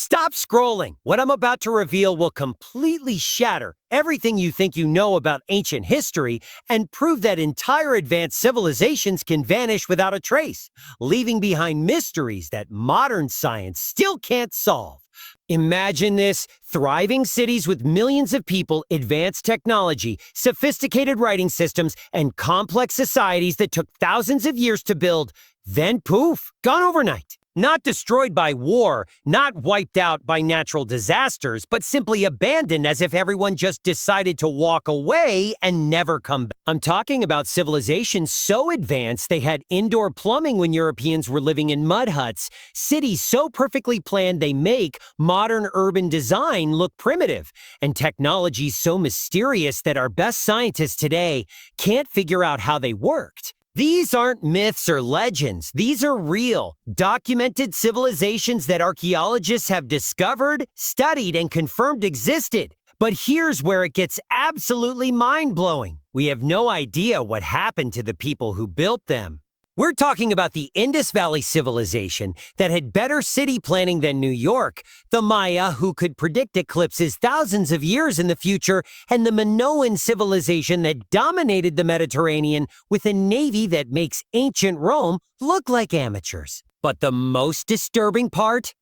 Stop scrolling. What I'm about to reveal will completely shatter everything you think you know about ancient history and prove that entire advanced civilizations can vanish without a trace, leaving behind mysteries that modern science still can't solve. Imagine this: thriving cities with millions of people, advanced technology, sophisticated writing systems, and complex societies that took thousands of years to build. Then poof, gone overnight. Not destroyed by war, not wiped out by natural disasters, but simply abandoned as if everyone just decided to walk away and never come back. I'm talking about civilizations so advanced they had indoor plumbing when Europeans were living in mud huts, cities so perfectly planned they make modern urban design look primitive, and technologies so mysterious that our best scientists today can't figure out how they worked. These aren't myths or legends. These are real, documented civilizations that archaeologists have discovered, studied, and confirmed existed. But here's where it gets absolutely mind-blowing. We have no idea what happened to the people who built them. We're talking about the Indus Valley civilization that had better city planning than New York, the Maya who could predict eclipses thousands of years in the future, and the Minoan civilization that dominated the Mediterranean with a navy that makes ancient Rome look like amateurs. But the most disturbing part?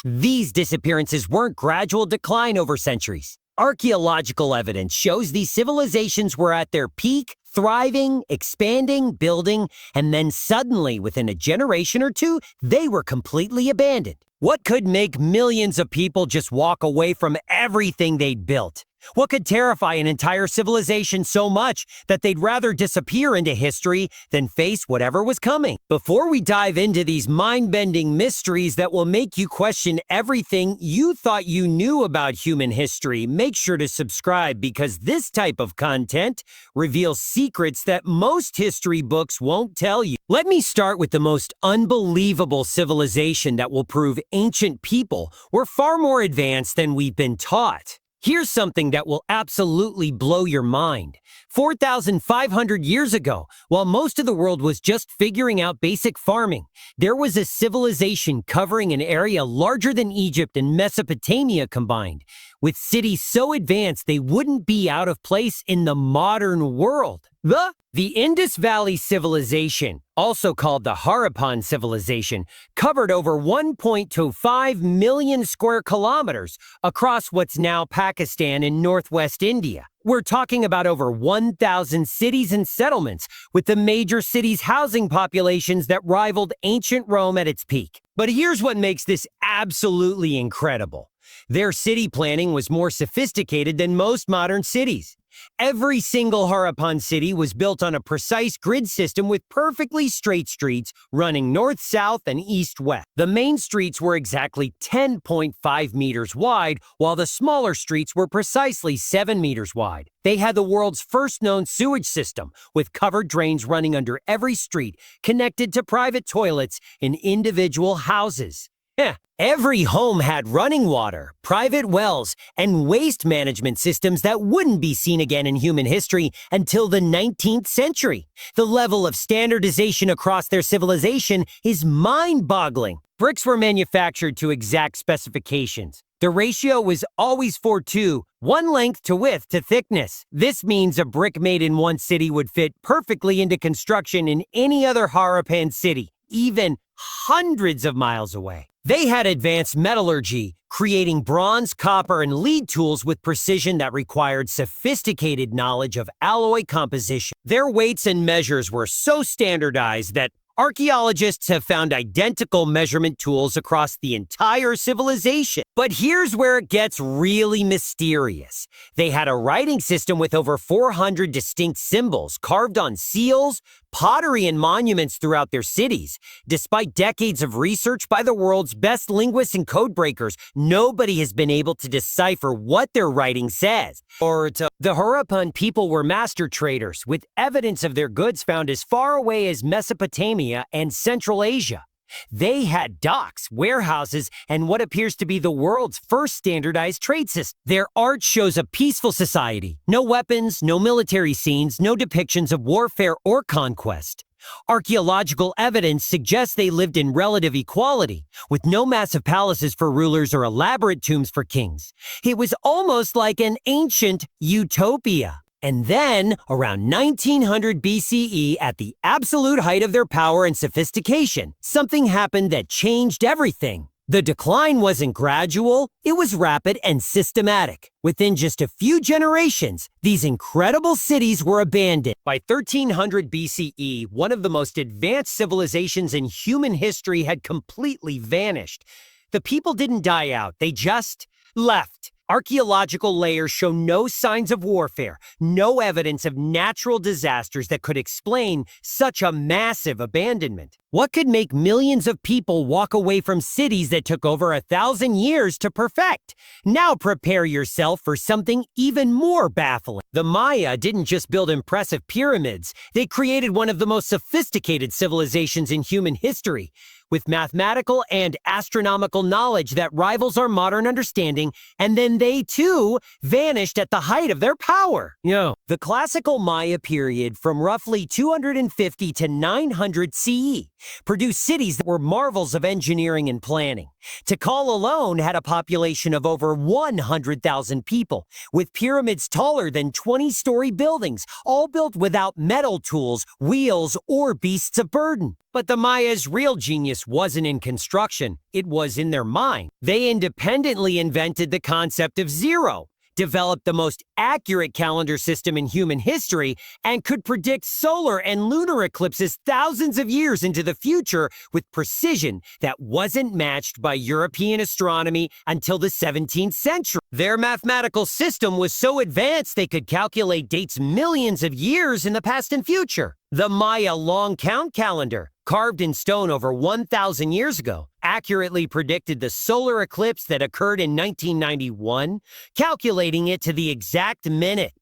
These disappearances weren't gradual decline over centuries. Archaeological evidence shows these civilizations were at their peak, thriving, expanding, building, and then suddenly, within a generation or two, they were completely abandoned. What could make millions of people just walk away from everything they'd built? What could terrify an entire civilization so much that they'd rather disappear into history than face whatever was coming? Before we dive into these mind-bending mysteries that will make you question everything you thought you knew about human history, make sure to subscribe because this type of content reveals secrets that most history books won't tell you. Let me start with the most unbelievable civilization that will prove ancient people were far more advanced than we've been taught. Here's something that will absolutely blow your mind. 4,500 years ago, while most of the world was just figuring out basic farming, there was a civilization covering an area larger than Egypt and Mesopotamia combined, with cities so advanced they wouldn't be out of place in the modern world. The Indus Valley civilization, also called the Harappan civilization, covered over 1.25 million square kilometers across what's now Pakistan and northwest India. We're talking about over 1,000 cities and settlements, with the major cities housing populations that rivaled ancient Rome at its peak. But here's what makes this absolutely incredible. Their city planning was more sophisticated than most modern cities. Every single Harappan city was built on a precise grid system with perfectly straight streets running north-south and east-west. The main streets were exactly 10.5 meters wide, while the smaller streets were precisely 7 meters wide. They had the world's first known sewage system, with covered drains running under every street, connected to private toilets in individual houses. Every home had running water, private wells, and waste management systems that wouldn't be seen again in human history until the 19th century. The level of standardization across their civilization is mind-boggling. Bricks were manufactured to exact specifications. The ratio was always 4:2, one length to width to thickness. This means a brick made in one city would fit perfectly into construction in any other Harappan city, even hundreds of miles away. They had advanced metallurgy, creating bronze, copper, and lead tools with precision that required sophisticated knowledge of alloy composition. Their weights and measures were so standardized that archaeologists have found identical measurement tools across the entire civilization. But here's where it gets really mysterious. They had a writing system with over 400 distinct symbols carved on seals, pottery, and monuments throughout their cities. Despite decades of research by the world's best linguists and codebreakers, nobody has been able to decipher what their writing says. The Harappan people were master traders, with evidence of their goods found as far away as Mesopotamia and Central Asia. They had docks, warehouses, and what appears to be the world's first standardized trade system. Their art shows a peaceful society. No weapons, no military scenes, no depictions of warfare or conquest. Archaeological evidence suggests they lived in relative equality, with no massive palaces for rulers or elaborate tombs for kings. It was almost like an ancient utopia. And then, around 1900 BCE, at the absolute height of their power and sophistication, something happened that changed everything. The decline wasn't gradual, it was rapid and systematic. Within just a few generations, these incredible cities were abandoned. By 1300 BCE, one of the most advanced civilizations in human history had completely vanished. The people didn't die out, they just left. Archaeological layers show no signs of warfare, no evidence of natural disasters that could explain such a massive abandonment. What could make millions of people walk away from cities that took over 1,000 years to perfect? Now prepare yourself for something even more baffling. The Maya didn't just build impressive pyramids, they created one of the most sophisticated civilizations in human history, with mathematical and astronomical knowledge that rivals our modern understanding, and then they too vanished at the height of their power. The classical Maya period, from roughly 250 to 900 CE, produced cities that were marvels of engineering and planning. Tikal alone had a population of over 100,000 people, with pyramids taller than 20-story buildings, all built without metal tools, wheels, or beasts of burden. But the Mayas' real genius wasn't in construction, it was in their mind. They independently invented the concept of zero, developed the most accurate calendar system in human history, and could predict solar and lunar eclipses thousands of years into the future with precision that wasn't matched by European astronomy until the 17th century. Their mathematical system was so advanced they could calculate dates millions of years in the past and future. The Maya long count calendar, carved in stone over 1,000 years ago, accurately predicted the solar eclipse that occurred in 1991, calculating it to the exact minute.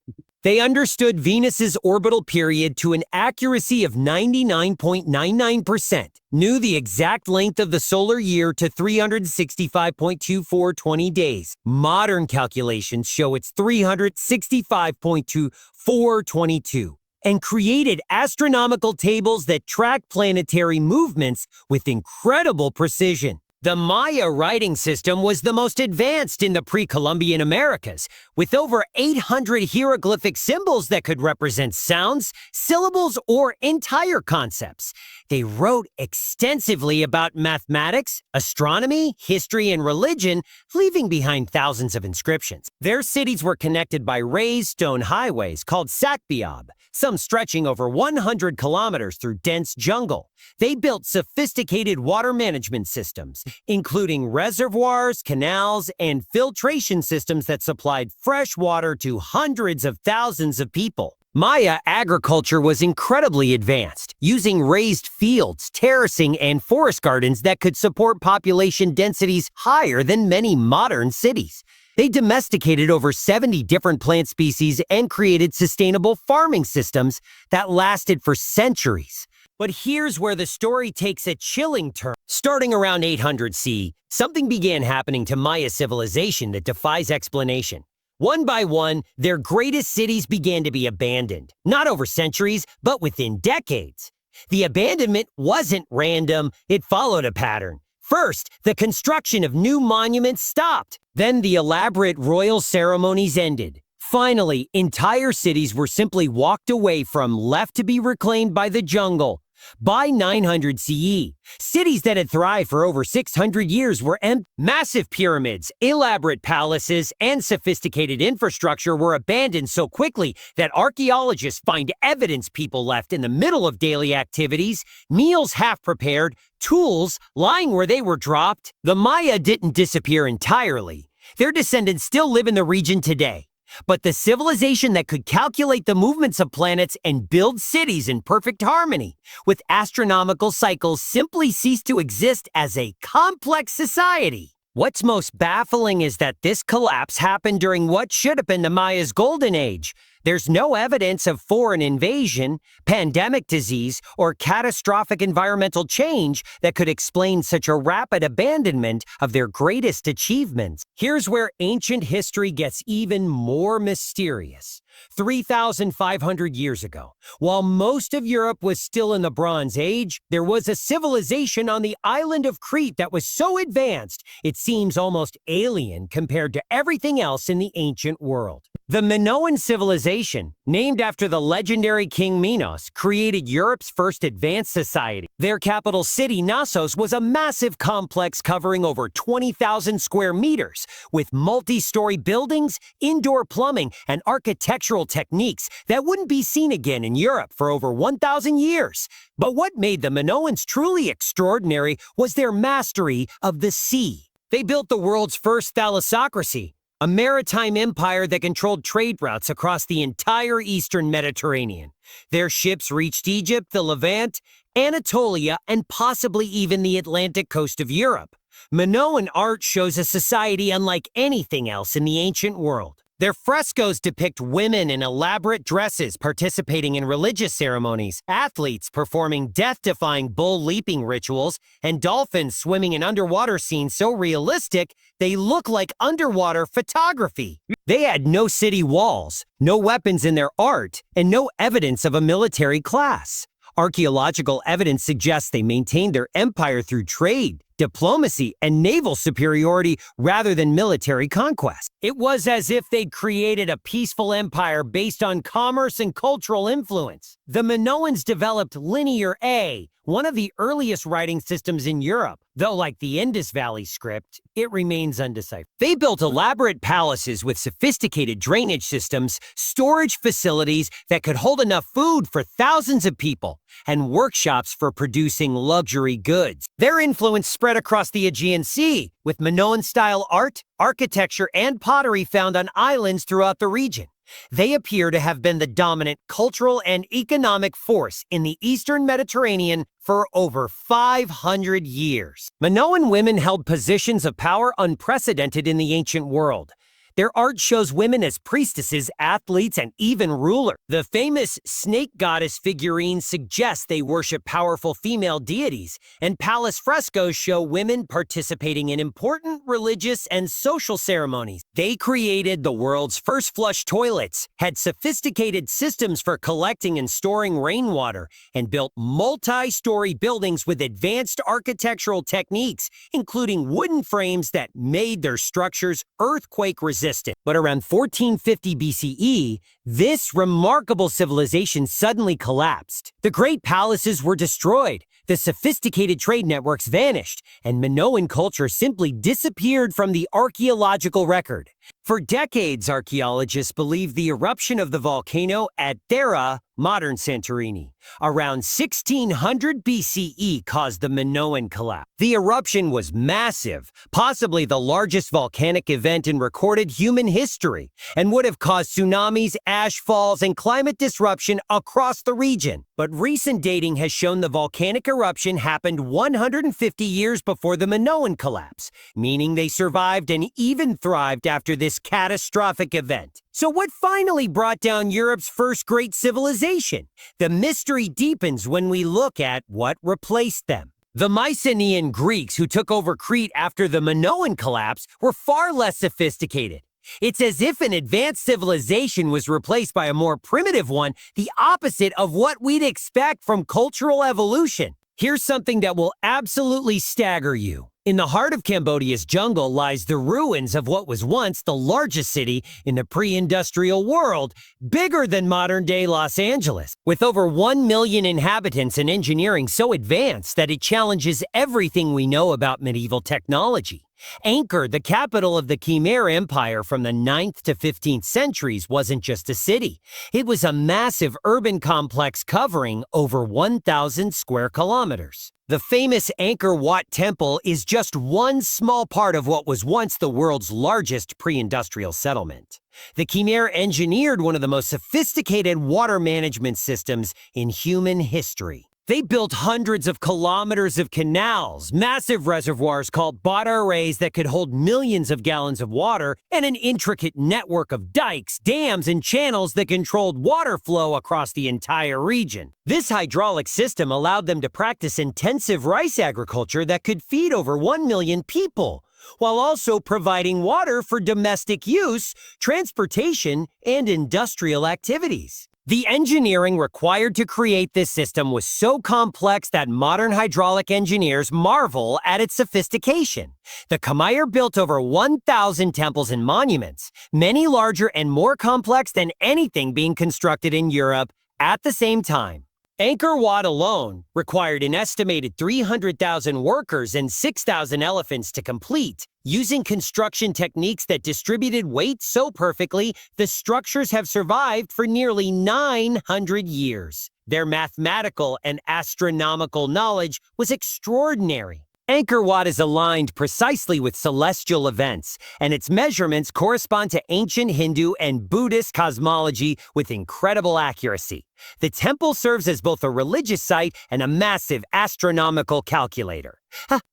They understood Venus's orbital period to an accuracy of 99.99%, knew the exact length of the solar year to 365.2420 days. Modern calculations show it's 365.2422. And created astronomical tables that track planetary movements with incredible precision. The Maya writing system was the most advanced in the pre-Columbian Americas, with over 800 hieroglyphic symbols that could represent sounds, syllables, or entire concepts. They wrote extensively about mathematics, astronomy, history, and religion, leaving behind thousands of inscriptions. Their cities were connected by raised stone highways called sakbiab, some stretching over 100 kilometers through dense jungle. They built sophisticated water management systems, including reservoirs, canals, and filtration systems that supplied fresh water to hundreds of thousands of people. Maya agriculture was incredibly advanced, using raised fields, terracing, and forest gardens that could support population densities higher than many modern cities. They domesticated over 70 different plant species and created sustainable farming systems that lasted for centuries. But here's where the story takes a chilling turn. Starting around 800 CE, something began happening to Maya civilization that defies explanation. One by one, their greatest cities began to be abandoned, not over centuries, but within decades. The abandonment wasn't random, it followed a pattern. First, the construction of new monuments stopped. Then the elaborate royal ceremonies ended. Finally, entire cities were simply walked away from, left to be reclaimed by the jungle. By 900 CE, cities that had thrived for over 600 years were empty. Massive pyramids, elaborate palaces, and sophisticated infrastructure were abandoned so quickly that archaeologists find evidence people left in the middle of daily activities, meals half prepared, tools lying where they were dropped. The Maya didn't disappear entirely. Their descendants still live in the region today. But the civilization that could calculate the movements of planets and build cities in perfect harmony with astronomical cycles simply ceased to exist as a complex society. What's most baffling is that this collapse happened during what should have been the Maya's golden age. There's no evidence of foreign invasion, pandemic disease, or catastrophic environmental change that could explain such a rapid abandonment of their greatest achievements. Here's where ancient history gets even more mysterious. 3,500 years ago, while most of Europe was still in the Bronze Age, there was a civilization on the island of Crete that was so advanced it seems almost alien compared to everything else in the ancient world. The Minoan civilization, named after the legendary King Minos, created Europe's first advanced society. Their capital city, Knossos, was a massive complex covering over 20,000 square meters, with multi-story buildings, indoor plumbing, and architectural techniques that wouldn't be seen again in Europe for over 1,000 years. But what made the Minoans truly extraordinary was their mastery of the sea. They built the world's first thalassocracy, a maritime empire that controlled trade routes across the entire eastern Mediterranean. Their ships reached Egypt, the Levant, Anatolia, and possibly even the Atlantic coast of Europe. Minoan art shows a society unlike anything else in the ancient world. Their frescoes depict women in elaborate dresses participating in religious ceremonies, athletes performing death-defying bull leaping rituals, and dolphins swimming in underwater scenes so realistic they look like underwater photography. They had no city walls, no weapons in their art, and no evidence of a military class. Archaeological evidence suggests they maintained their empire through trade, diplomacy, and naval superiority rather than military conquest. It was as if they'd created a peaceful empire based on commerce and cultural influence. The Minoans developed Linear A, one of the earliest writing systems in Europe, though like the Indus Valley script, it remains undeciphered. They built elaborate palaces with sophisticated drainage systems, storage facilities that could hold enough food for thousands of people, and workshops for producing luxury goods. Their influence spread across the Aegean Sea, with Minoan-style art, architecture, and pottery found on islands throughout the region. They appear to have been the dominant cultural and economic force in the eastern Mediterranean for over 500 years. Minoan women held positions of power unprecedented in the ancient world. Their art shows women as priestesses, athletes, and even rulers. The famous snake goddess figurines suggest they worship powerful female deities, and palace frescoes show women participating in important religious and social ceremonies. They created the world's first flush toilets, had sophisticated systems for collecting and storing rainwater, and built multi-story buildings with advanced architectural techniques, including wooden frames that made their structures earthquake-resistant. But around 1450 BCE, this remarkable civilization suddenly collapsed. The great palaces were destroyed, the sophisticated trade networks vanished, and Minoan culture simply disappeared from the archaeological record. For decades, archaeologists believe the eruption of the volcano at Thera, modern Santorini, around 1600 BCE caused the Minoan collapse. The eruption was massive, possibly the largest volcanic event in recorded human history, and would have caused tsunamis, ash falls, and climate disruption across the region. But recent dating has shown the volcanic eruption happened 150 years before the Minoan collapse, meaning they survived and even thrived after this catastrophic event. So what finally brought down Europe's first great civilization? The mystery deepens when we look at what replaced them. The Mycenaean Greeks who took over Crete after the Minoan collapse were far less sophisticated. It's as if an advanced civilization was replaced by a more primitive one, the opposite of what we'd expect from cultural evolution. Here's something that will absolutely stagger you. In the heart of Cambodia's jungle lies the ruins of what was once the largest city in the pre-industrial world, bigger than modern-day Los Angeles, with over 1 million inhabitants and engineering so advanced that it challenges everything we know about medieval technology. Angkor, the capital of the Khmer Empire from the 9th to 15th centuries, wasn't just a city. It was a massive urban complex covering over 1,000 square kilometers. The famous Angkor Wat Temple is just one small part of what was once the world's largest pre-industrial settlement. The Khmer engineered one of the most sophisticated water management systems in human history. They built hundreds of kilometers of canals, massive reservoirs called Bada arrays that could hold millions of gallons of water, and an intricate network of dikes, dams, and channels that controlled water flow across the entire region. This hydraulic system allowed them to practice intensive rice agriculture that could feed over 1 million people, while also providing water for domestic use, transportation, and industrial activities. The engineering required to create this system was so complex that modern hydraulic engineers marvel at its sophistication. The Khmer built over 1,000 temples and monuments, many larger and more complex than anything being constructed in Europe at the same time. Angkor Wat alone required an estimated 300,000 workers and 6,000 elephants to complete. Using construction techniques that distributed weight so perfectly, the structures have survived for nearly 900 years. Their mathematical and astronomical knowledge was extraordinary. Angkor Wat is aligned precisely with celestial events, and its measurements correspond to ancient Hindu and Buddhist cosmology with incredible accuracy. The temple serves as both a religious site and a massive astronomical calculator.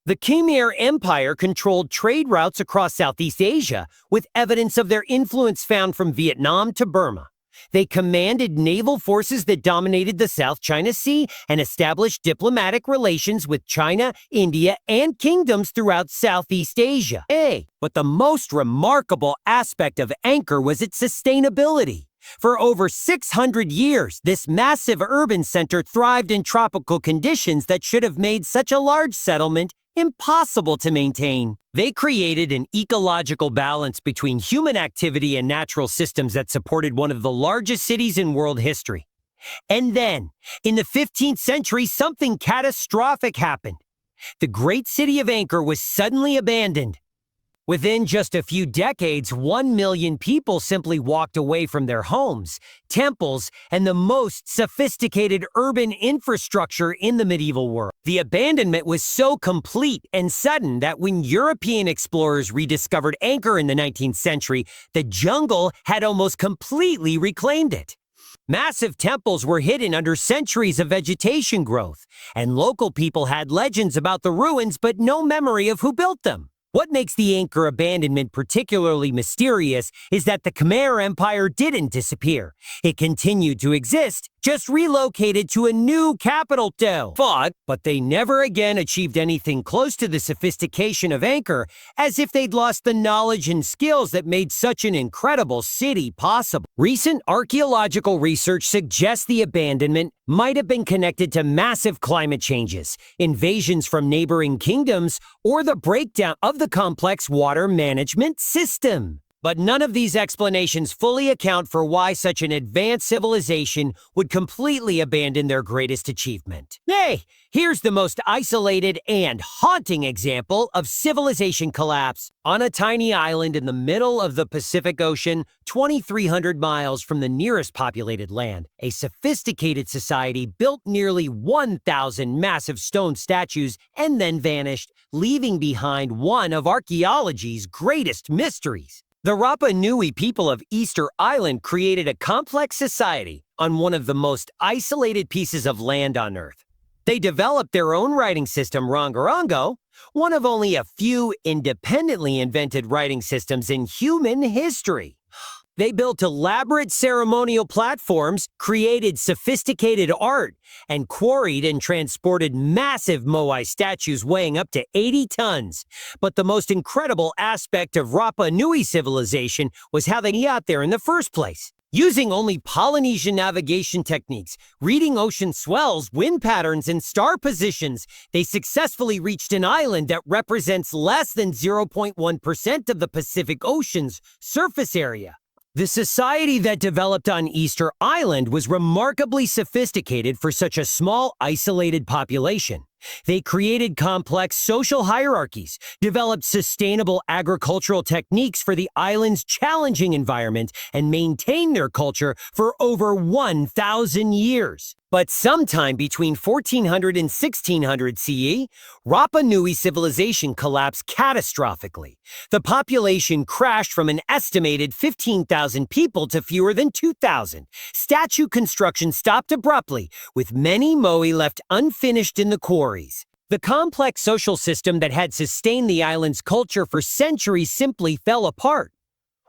The Khmer Empire controlled trade routes across Southeast Asia, with evidence of their influence found from Vietnam to Burma. They commanded naval forces that dominated the South China Sea and established diplomatic relations with China, India, and kingdoms throughout Southeast Asia. But the most remarkable aspect of Angkor was its sustainability. For over 600 years, this massive urban center thrived in tropical conditions that should have made such a large settlement impossible to maintain. They created an ecological balance between human activity and natural systems that supported one of the largest cities in world history. And then, in the 15th century, something catastrophic happened. The great city of Angkor was suddenly abandoned. Within just a few decades, 1 million people simply walked away from their homes, temples, and the most sophisticated urban infrastructure in the medieval world. The abandonment was so complete and sudden that when European explorers rediscovered Angkor in the 19th century, the jungle had almost completely reclaimed it. Massive temples were hidden under centuries of vegetation growth, and local people had legends about the ruins but no memory of who built them. What makes the Angkor abandonment particularly mysterious is that the Khmer Empire didn't disappear. It continued to exist, just relocated to a new capital though. But they never again achieved anything close to the sophistication of Angkor, as if they'd lost the knowledge and skills that made such an incredible city possible. Recent archaeological research suggests the abandonment might have been connected to massive climate changes, invasions from neighboring kingdoms, or the breakdown of the complex water management system. But none of these explanations fully account for why such an advanced civilization would completely abandon their greatest achievement. Here's the most isolated and haunting example of civilization collapse. On a tiny island in the middle of the Pacific Ocean, 2,300 miles from the nearest populated land, a sophisticated society built nearly 1,000 massive stone statues and then vanished, leaving behind one of archaeology's greatest mysteries. The Rapa Nui people of Easter Island created a complex society on one of the most isolated pieces of land on Earth. They developed their own writing system, Rongorongo, one of only a few independently invented writing systems in human history. They built elaborate ceremonial platforms, created sophisticated art, and quarried and transported massive moai statues weighing up to 80 tons. But the most incredible aspect of Rapa Nui civilization was how they got there in the first place. Using only Polynesian navigation techniques, reading ocean swells, wind patterns, and star positions, they successfully reached an island that represents less than 0.1% of the Pacific Ocean's surface area. The society that developed on Easter Island was remarkably sophisticated for such a small, isolated population. They created complex social hierarchies, developed sustainable agricultural techniques for the island's challenging environment, and maintained their culture for over 1,000 years. But sometime between 1400 and 1600 CE, Rapa Nui civilization collapsed catastrophically. The population crashed from an estimated 15,000 people to fewer than 2,000. Statue construction stopped abruptly, with many moai left unfinished in the quarries. The complex social system that had sustained the island's culture for centuries simply fell apart.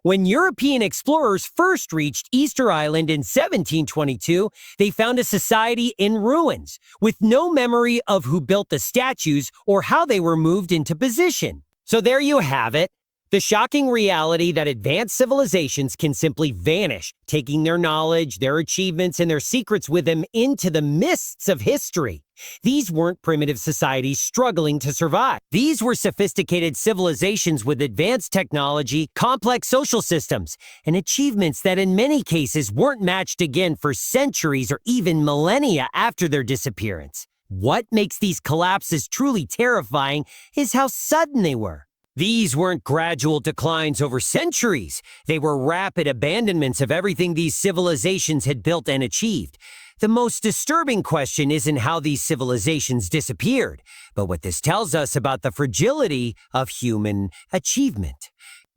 When European explorers first reached Easter Island in 1722, they found a society in ruins, with no memory of who built the statues or how they were moved into position. So there you have it. The shocking reality that advanced civilizations can simply vanish, taking their knowledge, their achievements, and their secrets with them into the mists of history. These weren't primitive societies struggling to survive. These were sophisticated civilizations with advanced technology, complex social systems, and achievements that in many cases weren't matched again for centuries or even millennia after their disappearance. What makes these collapses truly terrifying is how sudden they were. These weren't gradual declines over centuries. They were rapid abandonments of everything these civilizations had built and achieved. The most disturbing question isn't how these civilizations disappeared, but what this tells us about the fragility of human achievement.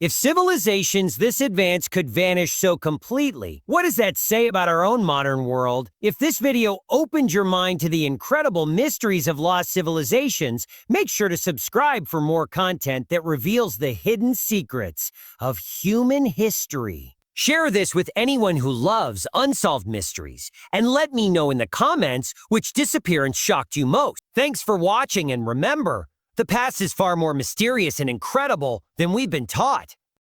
If civilizations this advanced could vanish so completely, what does that say about our own modern world? If this video opened your mind to the incredible mysteries of lost civilizations, make sure to subscribe for more content that reveals the hidden secrets of human history. Share this with anyone who loves unsolved mysteries, and let me know in the comments which disappearance shocked you most. Thanks for watching, and remember, the past is far more mysterious and incredible than we've been taught.